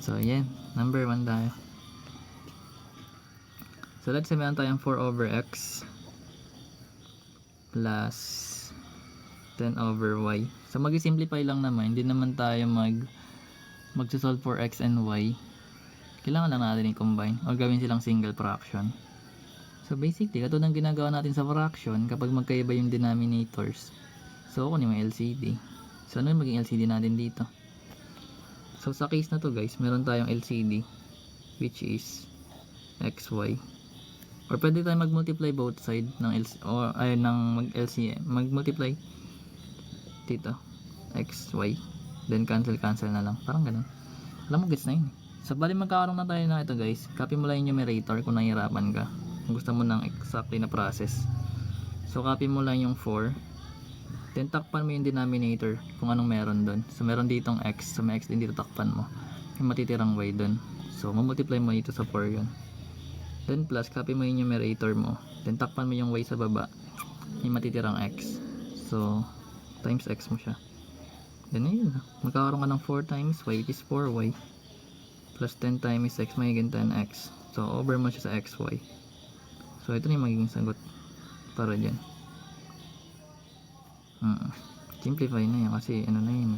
So, yan. Number 1 tayo. So, let's say meron tayong 4 over x plus 10 over y. So, mag-simplify lang naman. Hindi naman tayo mag-solve for x and y. Kailangan lang natin i-combine or gawin silang single fraction. So, basically, katulad ng ginagawa natin sa fraction kapag magkaiba yung denominators. So, kunin mo yung LCD. So, ano yung maging LCD natin dito? So, sa case na to guys, meron tayong LCD which is xy. Or pwede tayo mag-multiply both side ng mag-LCM. Mag-multiply dito xy. Then cancel na lang. Parang ganun. Alam mo, gets na yun. So, bali magkakaroon na tayo na ito guys. Copy mo lang yung numerator kung nahihirapan ka. Kung gusto mo ng exactly na process. So, copy mo lang yung 4. Then, takpan mo yung denominator kung anong meron doon. So, meron ditong x. So, may x din dito, takpan mo. Yung matitirang y doon. So, mamultiply mo dito sa 4 yun. Then, plus, copy mo yung numerator mo. Then, takpan mo yung y sa baba. Yung matitirang x. So, times x mo siya. Then, ayun. Magkakaroon ka ng 4 times y, which is 4y. Plus 10 times x, magiging 10x. So, over mo siya sa xy. So, ito na yung magiging sagot para dyan. Simplify na yan kasi ano na yun.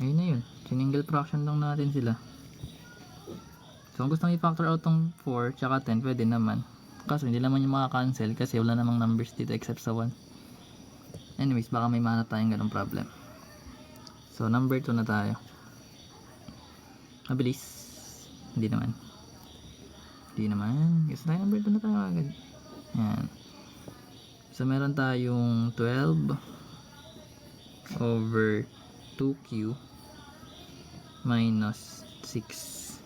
Ayun na yun. Single fraction lang natin sila. So, kung gusto nyo i-factor out tong 4 tsaka 10, pwede naman. Kaso, hindi naman yung maka-cancel kasi wala namang numbers dito except sa 1. Anyways, baka may mahanap tayong ganong problem. So, number 2 na tayo. Mabilis. Hindi naman. Gusto tayo number 2 na tayo agad. Yan. So, meron tayong 12 over 2q minus 6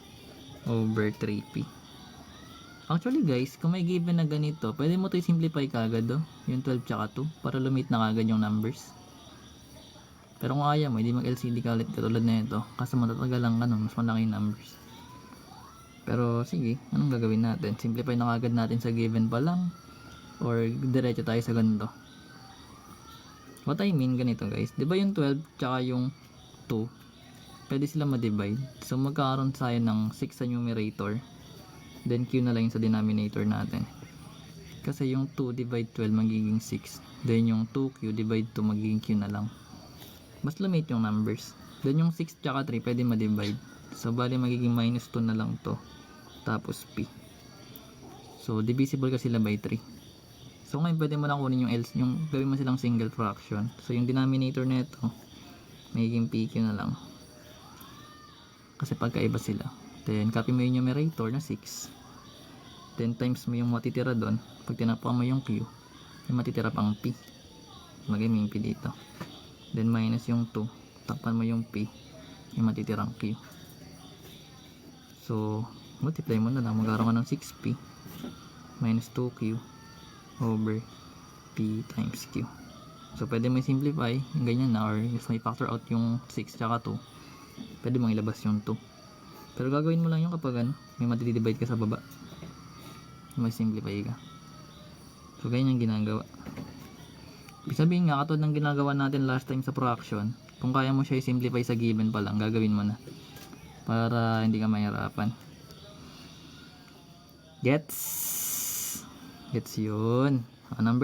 over 3p. Actually guys, kung may given na ganito, pwede mo ito i-simplify kagad yung 12 tsaka 2 para lumit na kagad yung numbers. Pero kung ayaw mo, hindi mag-LCD ka ulit katulad na ito kasi matatagal lang mas malaki yung numbers. Pero sige, anong gagawin natin? Simplify na kagad natin sa given pa lang or diretso tayo sa ganito. What I mean ganito guys, di ba yung 12 tsaka yung 2 pwede sila ma-divide. So, magkakaroon tayo ng 6 sa numerator. Then, q na lang yung sa denominator natin. Kasi yung 2 divide 12 magiging 6. Then, yung 2q divide 2 magiging q na lang. Mas lumit yung numbers. Then, yung 6 tsaka 3 pwede ma-divide. So, bali magiging minus 2 na lang to. Tapos, p. So, divisible kasi sila by 3. So, ngayon pwede mo lang kunin yung gawin mo silang single fraction. So, yung denominator nito magiging pq na lang. Kasi pagkaiba sila. Then, copy mo yung numerator na 6. Then, times mo yung matitira doon. Pag tinapa mo yung q, yung matitira pang p. Magiging p dito. Then, minus yung 2. Takpan mo yung p, yung matitirang q. So, multiply mo na lang. Magkaroon ka ng 6p minus 2q over p times q. So, pwede mo i-simplify yung ganyan na or gusto mo i-factor out yung 6 tsaka 2. Pwede mong ilabas yung 2. Pero gagawin mo lang yung kapag may matidivide ka sa baba. May simplify ka. So, ganyan yung ginagawa. Ibig sabihin nga, katulad ng ginagawa natin last time sa fraction, kung kaya mo siya i-simplify sa given pa lang, gagawin mo na. Para hindi ka mahirapan. Gets? Gets yun. Number